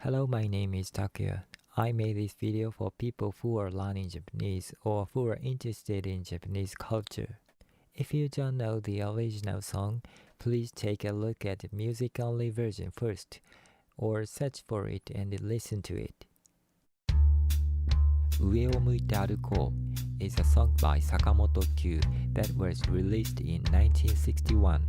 Hello, my name is Takuya. I made this video for people who are learning Japanese or who are interested in Japanese culture. If you don't know the original song, please take a look at the music-only version first, or search for it and listen to it. 上を向いて歩こう is a song by Sakamoto Kyu that was released in 1961.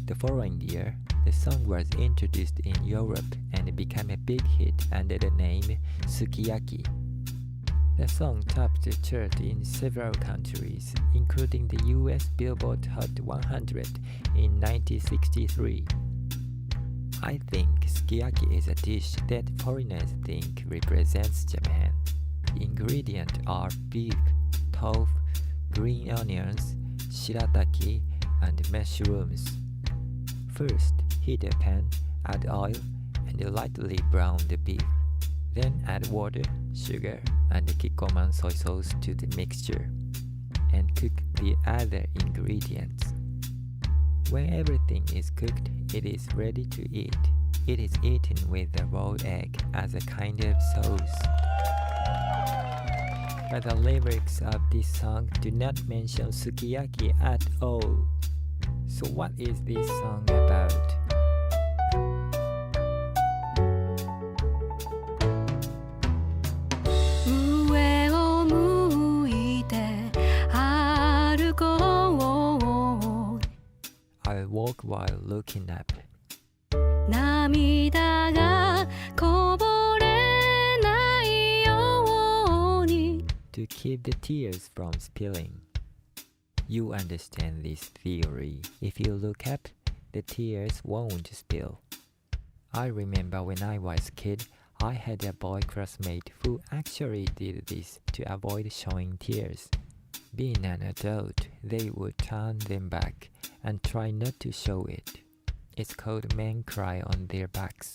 The following year, the song was introduced in Europe and became a big hit under the name SUKIYAKI. The song topped the chart in several countries, including the US Billboard Hot 100 in 1963. I think sukiyaki is a dish that foreigners think represents Japan. The ingredients are beef, tofu, green onions, shirataki, and mushrooms. First, heat a pan, add oil, and lightly brown the beef. Then add water, sugar, and kikkoman soy sauce to the mixture, and cook the other ingredients. When everything is cooked, it is ready to eat. It is eaten with a raw egg as a kind of sauce. But the lyrics of this song do not mention sukiyaki at all. So what is this song about? 上を向いて歩こう I walk while looking up. 涙がこぼれないように To keep the tears from spilling. You understand this theory. If you look up, the tears won't spill. I remember when I was a kid, I had a boy classmate who actually did this to avoid showing tears. Being an adult, they would turn them back and try not to show it. It's called men cry on their backs.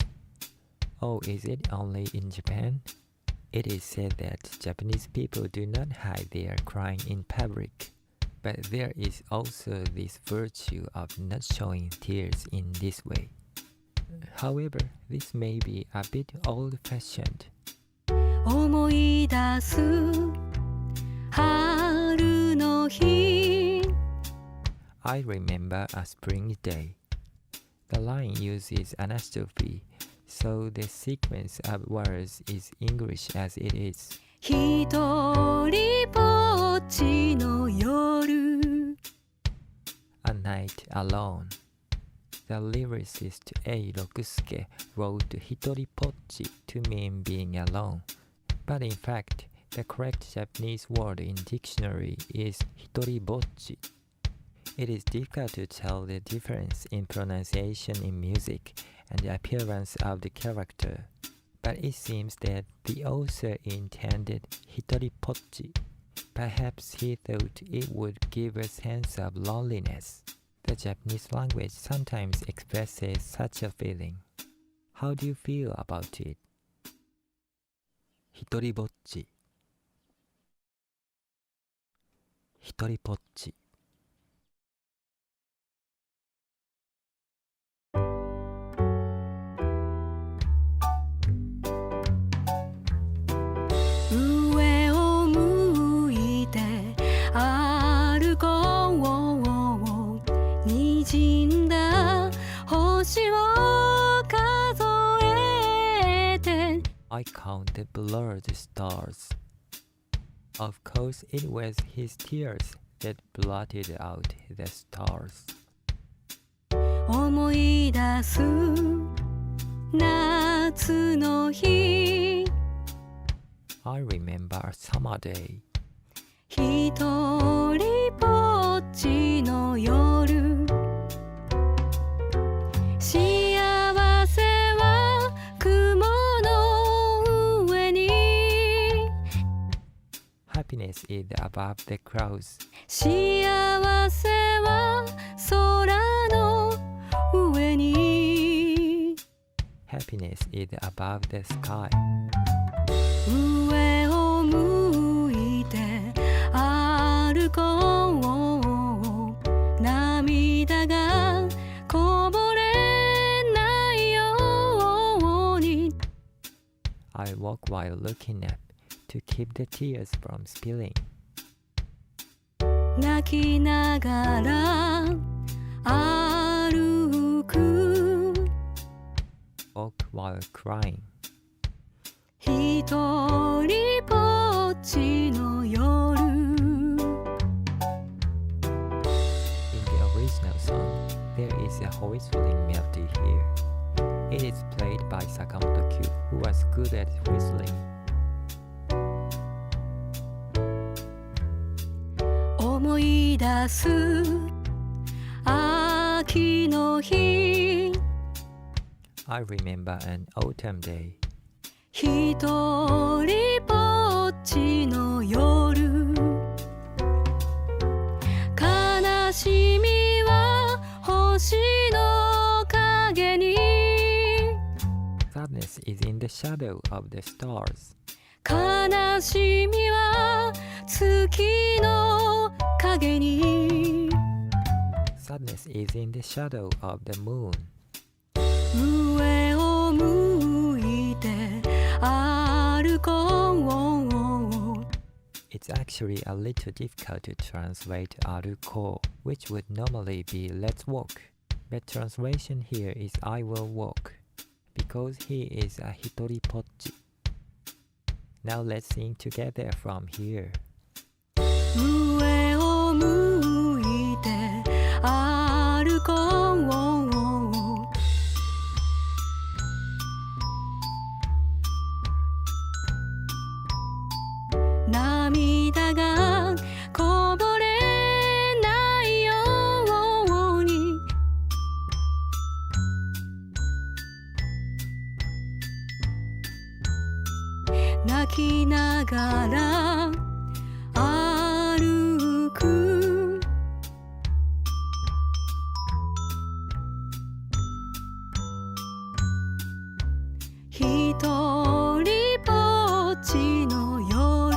Oh, is it only in Japan? It is said that Japanese people do not hide their crying in public. But there is also this virtue of not showing tears in this way. However, this may be a bit old-fashioned. 思い出す春の日 I remember a spring day. The line uses anastrophe, so the sequence of words is English as it is. ひとりぼっちの夜 A night alone. The lyricist A. Rokusuke wrote hitori-pocchi to mean being alone. But in fact, the correct Japanese word in dictionary is hitori-bocchi. It is difficult to tell the difference in pronunciation in music and the appearance of the character. But it seems that the author intended hitori-pocchi. Perhaps he thought it would give a sense of loneliness. The Japanese language sometimes expresses such a feeling. How do you feel about it? Hitori-bocchi. Hitori-pocchi. 上を向いて歩こう滲んだ星を数えて I count the blurred stars. Of course, it was his tears that blotted out the stars. 思い出す夏の日 I remember a summer day. ひとりぼっちの夜幸せは雲の上に Happiness is above the clouds. 幸せは空の上に Happiness is above the sky. 上を向いて歩こう涙がこぼれないように I walk while looking up to keep the tears from spilling. 泣きながら歩く Walk while crying. ひとりぼっちの夜 In the original song, there is a whistling melody here. It is played by Sakamoto Kyu, who was good at whistling. 思い出す秋の日 I remember an autumn day. ひとりぼっちの夜悲しみは星の影に Sadness is in the shadow of the stars. 悲しみは月の影に Sadness is in the shadow of the moon. 上を向いて歩こう It's actually a little difficult to translate aruko, which would normally be let's walk. But translation here is I will walk, because he is a hitori-pocchi. Now let's sing together from here. 上を向いて歩こう涙がこぼれないように泣きながら歩くひとりぼっちの夜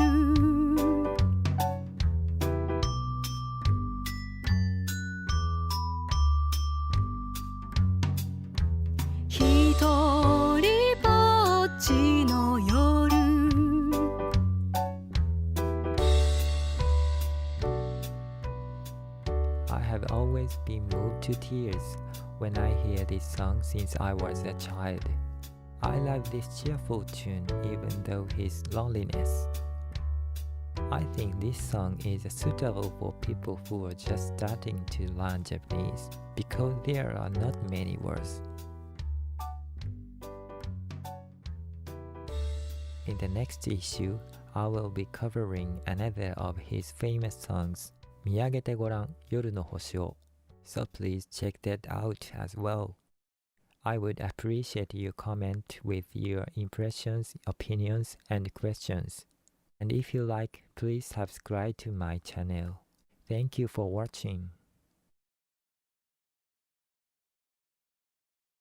ひとりぼっちの夜I have always been moved to tears when I hear this song since I was a child. I love this cheerful tune even though his loneliness. I think this song is suitable for people who are just starting to learn Japanese because there are not many words. In the next issue, I will be covering another of his famous songs, 見上げてごらん夜の星を So please check that out as well. I would appreciate your comment with your impressions, opinions, and questions. And if you like, please subscribe to my channel. Thank you for watching.